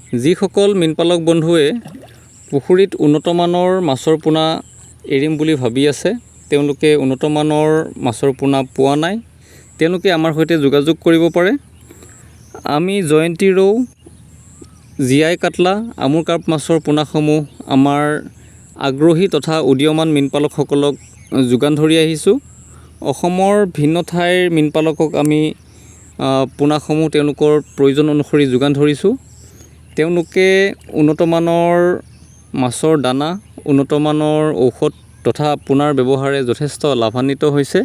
যিসকল মীনপালক বন্ধুৱে পুখুৰীত উন্নতমানৰ মাছৰ পোনা এৰিম বুলি ভাবি আছে, তেওঁলোকে উন্নতমানৰ মাছৰ পোনা পোৱা নাই, তেওঁলোকে আমাৰ সৈতে যোগাযোগ কৰিব পাৰে। আমি জয়ন্তী ৰৌ, জীয়াই কাটলা, আমুৰ কাৰ্প মাছৰ পোনাসমূহ আমাৰ আগ্ৰহী তথা উদীয়মান মীনপালকসকলক যোগান ধৰি আহিছোঁ। অসমৰ ভিন্ন ঠাইৰ মীনপালকক আমি পোনাসমূহ তেওঁলোকৰ প্ৰয়োজন অনুসৰি যোগান ধৰিছোঁ। তেওঁলোকে উন্নতমানৰ মাছৰ দানা, উন্নতমানৰ ঔষধ তথা পোনাৰ ব্যৱহাৰে যথেষ্ট লাভান্বিত হৈছে।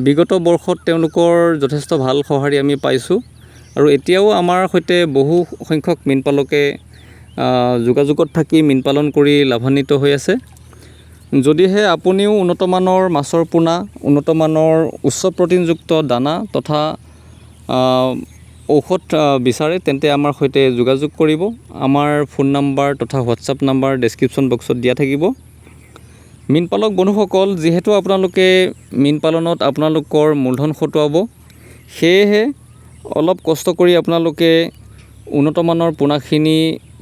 বিগত বৰ্ষত তেওঁলোকৰ যথেষ্ট ভাল সঁহাৰি আমি পাইছোঁ আৰু এতিয়াও আমাৰ সৈতে বহু সংখ্যক মীনপালকে যোগাযোগত থাকি মীন পালন কৰি লাভান্বিত হৈ আছে। যদিহে আপুনিও উন্নতমানৰ মাছৰ পোনা, উন্নতমানৰ উচ্চ প্ৰটিনযুক্ত দানা তথা ঔষধ বিচাৰে, তেন্তে আমাৰ সৈতে যোগাযোগ কৰিব। আমাৰ ফোন নম্বৰ তথা হোৱাটছআপ নম্বৰ ডেছক্ৰিপশ্যন বক্সত দিয়া থাকিব। মীনপালক বন্ধুসকল, যিহেতু আপোনালোকে মীন পালনত আপোনালোকৰ মূলধন খটুৱাব, সেয়েহে অলপ কষ্ট কৰি আপোনালোকে উন্নতমানৰ পোনাখিনি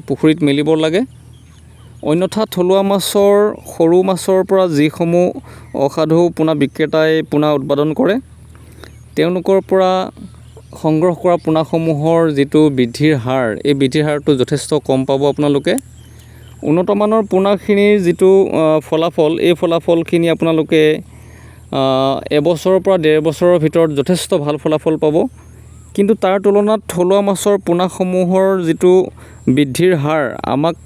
পুখুৰীত মেলিব লাগে। অন্যথা থলুৱা মাছৰ, সৰু মাছৰ পৰা যিসমূহ অসাধু পোনা বিক্ৰেতাই পোনা উৎপাদন কৰে, তেওঁলোকৰ পৰা সংগ্ৰহ কৰা পোনাসমূহৰ যিটো বৃদ্ধিৰ হাৰ, এই বৃদ্ধিৰ হাৰটো যথেষ্ট কম পাব আপোনালোকে। উন্নতমানৰ পোনাখিনিৰ যিটো ফলাফল, এই ফলাফলখিনি আপোনালোকে এবছৰৰ পৰা 1.5 বছৰৰ ভিতৰত যথেষ্ট ভাল ফলাফল পাব। কিন্তু তাৰ তুলনাত থলুৱা মাছৰ পোনাসমূহৰ যিটো বৃদ্ধিৰ হাৰ, আমাক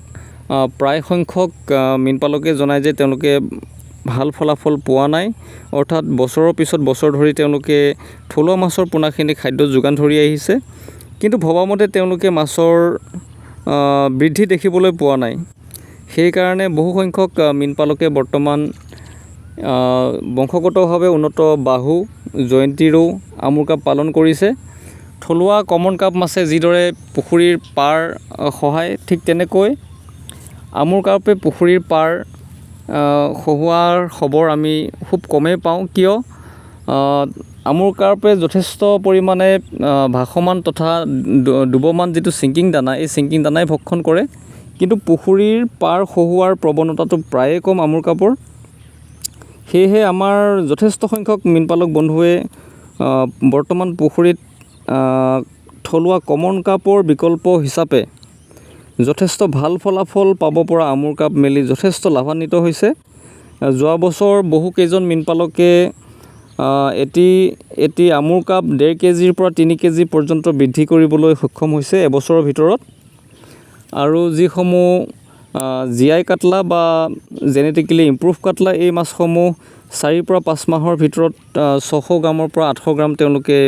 প্ৰায় সংখ্যক মীনপালকে জনায় যে তেওঁলোকে ভাল ফলাফল পোৱা নাই। অৰ্থাৎ বছৰৰ পিছত বছৰ ধৰি তেওঁলোকে থলুৱা মাছৰ পোনাখিনি খাদ্য যোগান ধৰি আহিছে, কিন্তু ভবামতে তেওঁলোকে মাছৰ বৃদ্ধি দেখিবলৈ পোৱা নাই। সেইকাৰণে বহু সংখ্যক মীনপালকে বৰ্তমান বংশগতভাৱে উন্নত বাহু, জয়ন্তী ৰৌ, আমুৰ কাপ পালন কৰিছে। থলুৱা কমন কাপ মাছে যিদৰে পুখুৰীৰ পাৰ খহায়, ঠিক তেনেকৈ আমুৰ কাৰ্পে পুখুৰীৰ পাৰ খহোৱাৰ খবৰ আমি খুব কমেই পাওঁ। কিয়? আমুৰ কাৰ্পে যথেষ্ট পৰিমাণে ভাসমান তথা ডুবমান যিটো ছিংকিং দানা, এই ছিংকিং দানাই ভক্ষণ কৰে, কিন্তু পুখুৰীৰ পাৰ খহোৱাৰ প্ৰৱণতাটো প্ৰায়ে কম আমুৰ কাৰ্পৰ। সেয়েহে আমাৰ যথেষ্ট সংখ্যক মীনপালক বন্ধুৱে বৰ্তমান পুখুৰীত থলুৱা কমন কাৰ্পৰ বিকল্প হিচাপে যথেষ্ট ভাল ফলাফল পাব পৰা আমুৰ কাপ মেলি যথেষ্ট লাভান্বিত হৈছে। যোৱা বছৰ বহুকেইজন মীনপালকে এটি আমুৰ কাপ 1.5 কেজিৰ পৰা 3 কেজি পৰ্যন্ত বৃদ্ধি কৰিবলৈ সক্ষম হৈছে এবছৰৰ ভিতৰত। আৰু যিসমূহ জীয়াই কাটলা বা জেনেটিকেলি ইম্প্ৰুভ কাটলা, এই মাছসমূহ 4 পৰা 5 মাহৰ ভিতৰত 600 গ্ৰামৰ পৰা 800 গ্ৰাম তেওঁলোকে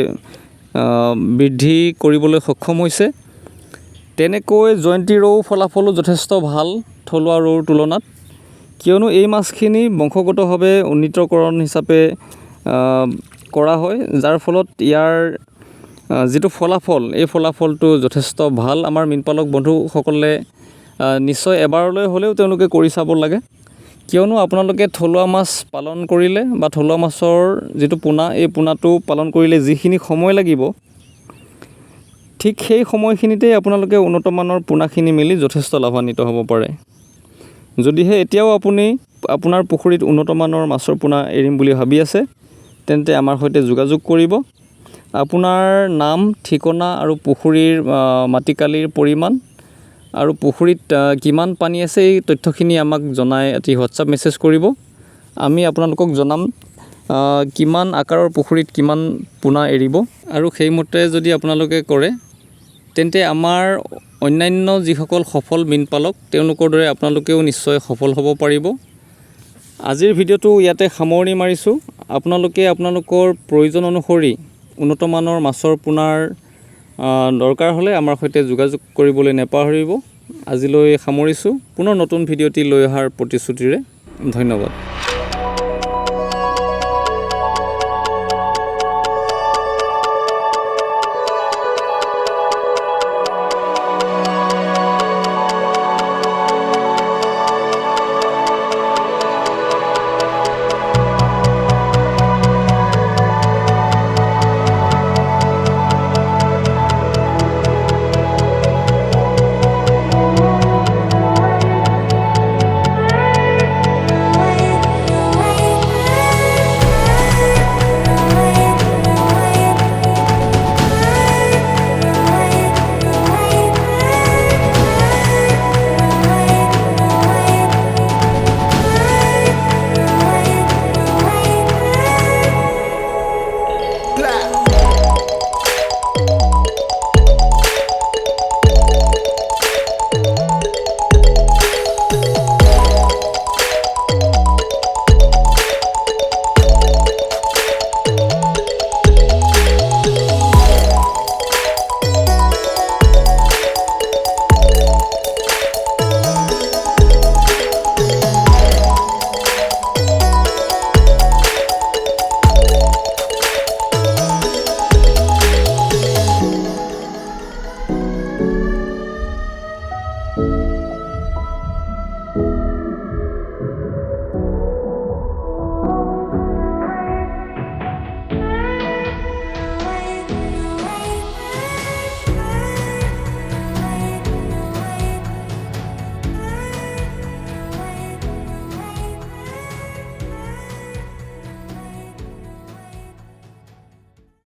বৃদ্ধি কৰিবলৈ সক্ষম হৈছে। তেনেকৈ জয়ন্তী ৰৌ ফলাফলো যথেষ্ট ভাল থলুৱা ৰৌৰ তুলনাত, কিয়নো এই মাছখিনি বংশগতভাৱে উন্নীতকৰণ হিচাপে কৰা হয়, যাৰ ফলত ইয়াৰ যিটো ফলাফল, এই ফলাফলটো যথেষ্ট ভাল। আমাৰ মীনপালক বন্ধুসকলে নিশ্চয় এবাৰলৈ হ'লেও তেওঁলোকে কৰি চাব লাগে, কিয়নো আপোনালোকে থলুৱা মাছ পালন কৰিলে বা থলুৱা মাছৰ যিটো পোনা, এই পোনাটো পালন কৰিলে যিখিনি সময় লাগিব, ঠিক সেই সময়খিনিতেই আপোনালোকে উন্নতমানৰ পোনাখিনি মেলি যথেষ্ট লাভান্বিত হ'ব পাৰে। যদিহে এতিয়াও আপুনি আপোনাৰ পুখুৰীত উন্নতমানৰ মাছৰ পোনা এৰিম বুলি ভাবি আছে, তেন্তে আমাৰ সৈতে যোগাযোগ কৰিব। আপোনাৰ নাম, ঠিকনা আৰু পুখুৰীৰ মাটিকালিৰ পৰিমাণ আৰু পুখুৰীত কিমান পানী আছে, এই তথ্যখিনি আমাক জনাই এটি হোৱাটছআপ মেছেজ কৰিব। আমি আপোনালোকক জনাম কিমান আকাৰৰ পুখুৰীত কিমান পোনা এৰিব, আৰু সেইমতে যদি আপোনালোকে কৰে, তেন্তে আমাৰ অন্যান্য যিসকল সফল মীনপালক, তেওঁলোকৰ দৰে আপোনালোকেও নিশ্চয় সফল হ'ব পাৰিব। আজিৰ ভিডিঅ'টো ইয়াতে সামৰণি মাৰিছোঁ। আপোনালোকে আপোনালোকৰ প্ৰয়োজন অনুসৰি উন্নতমানৰ মাছৰ পোনাৰ দৰকাৰ হ'লে আমাৰ সৈতে যোগাযোগ কৰিবলৈ নেপাহৰিব। আজিলৈ সামৰিছোঁ। পুনৰ নতুন ভিডিঅ'টি লৈ অহাৰ প্ৰতিশ্ৰুতিৰে ধন্যবাদ।